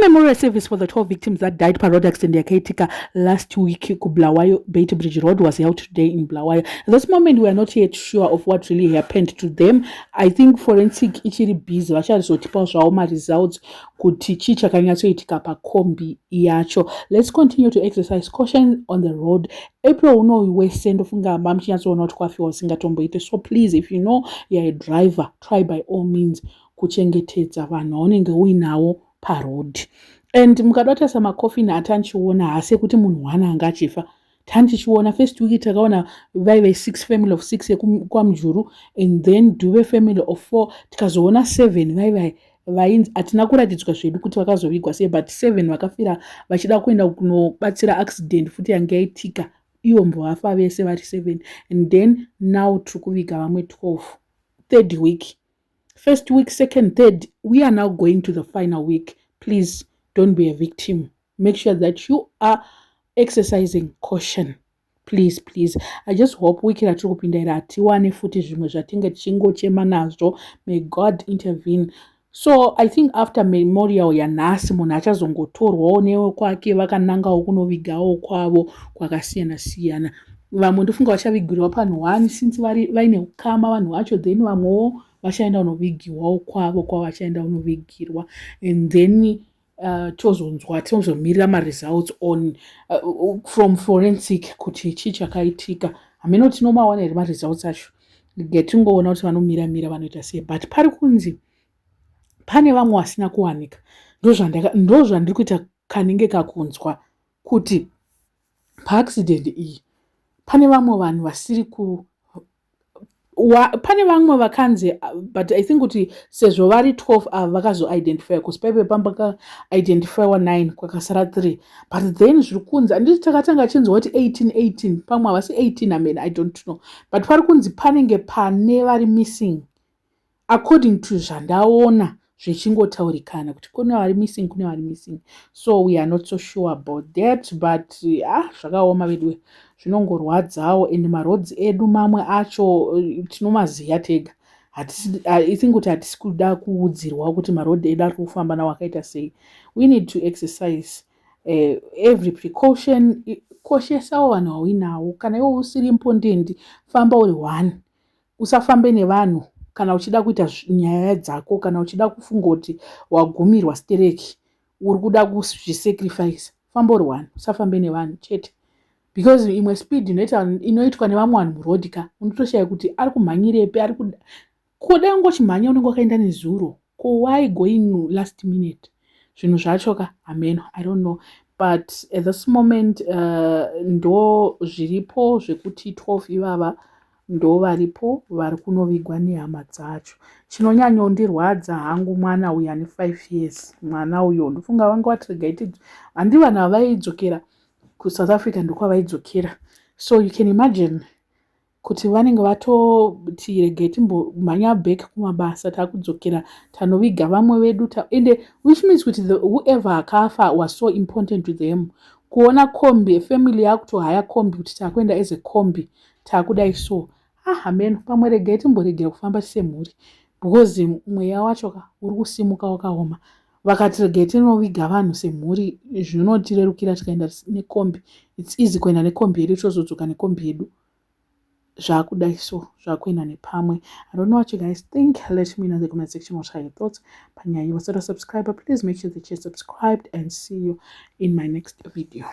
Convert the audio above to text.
memorial service for the 12 victims that died per road accident yakaitika last week kuBulawayo Beit Bridge Road was held today in Bulawayo. At this moment, we are not yet sure of what really happened to them. I think forensic ichiri busy vacharizotipawo zvavo results kuti chii chakanyatsoitika pakombi yacho. Let's continue to exercise caution on the road. April uno wese ndofunga amba muchinyatsoona kuti kwafiwa usingatomboite. So please, if you know you're a driver, try by all means kuchengetedza vanhu vaunenge uinawo parod. And mukada kutarisa makofini atanchiona haasi ekuti munhu one anga achifa. Tanchichiona first week takaona vaive 6 family of 6 kwaMujuru, and then Dube family of 4, tikazoona 7 vaive vainzi hatina kuratidzwa zvedu kuti vakazovigwa sei, but 7 vakafira vachida kuenda kunobatsira accident futi yanga yaitika, ivo mbovafa vese vari 7. And then now tiri kuviga vamwe 12. Third week, first week, second, third, we are now going to the final week. Please don't be a victim. Make sure that you are exercising caution. Please. I just hope wiki ratiri kupinda iri hatiwane futi zvimwe zvatinge tichingochema nazvo. May God intervene. So I think after memorial yanhasi munhu achazongotorwawo newekwake vakanangawo kunovigawo kwavo kwakasiyana-siyana. Vamwe ndofunga vachavigirwa panhu 1 since vaine ukama vanhu vacho, then vamwewo vachaenda unovigiwawo kwavo kwavachaenda unovigirwa, and then tozomirira results on from forensic kuti chii chakaitika. Hameno tinomawana here results acho, getingoona kuti vanomira vanoita sei, but pari kunzi pane vamwe vasina kuwanika. Ndozvandiri kuita kanenge kakunzwa kuti paaccident iyi pane vamwe vanhu vasiri pane vamwe vakanzi, but I think kuti sezvo vari 12 ava vakazoidentify kusipaipe pamba identifywa 9 kwakasara 3, but then zviri kunzi handiti takatanga chinzwa kuti 18 pamwe havasi 18 amene, I don't know, but pari kunzi panenge pane vari missing according to zvandaona zvichingotaurikana kuti kune vari missing. So we are not so sure about that, but zvakaoma vedwe zvinongorwadzawo, and maroads edu mamwe acho tinomaziya tega. I think kuti hatisi kuda kuudzirwa kuti maroad edu ari kufamba nawo akaita sei. We need to exercise every precaution. Koshesawo vanhu vauinawo. Kana iwe usiri mpondendi, famba uri 1. Usafambe nevanhu kana uchida kuita nyaya dzako, kana uchida kufunga kuti wagumirwa stereki uri kuda kuzvisacrifice, famba uri 1, usafambe nevanhu chete. Because imwe speed inoitwa nevamwe vanhu muroad ka unotoshaya kuti ari kumhanyirepi, ari kuda ngochimhanya unenge wakaenda nezuro. Why going last minute? Zvinhu zvacho ka ameno, I don't know, but at this moment ndo zviripo zvekuti 12 ivava ndo varipo vari kunovigwa nehama dzacho. Chinonyanyondirwadza hangu mwana uyu ane 5 years. Mwana uyo ndofunga vanga vatirigaited, handi vanhu vavaidzokera kuSouth Africa ndokwavaidzokera. So you can imagine kuti vanenge vatoti regai timbomhanya back kumabasa takudzokera tanoviga vamwe vedu, and which means kuti whoever akafa was so important to them. Kuona kombi, family yakutohaya kombi kuti takuenda as a kombi takudai so. Hameno, pamwe regai timboregera kufamba semhuri, because mweya wacho uri kusimuka wakaoma. Vakati regai tinoviga vanhu semhuri, zvinotirerukira tikaenda nekombi. It's easy kuenda nekombi yedu tozodzoka nekombi yedu. Zvakudai so, zvakuenda nepamwe. I don't know what you guys think. Let me know in the comment section what are your thoughts. Panya, you are a subscriber. Please make sure that you're subscribed, and see you in my next video.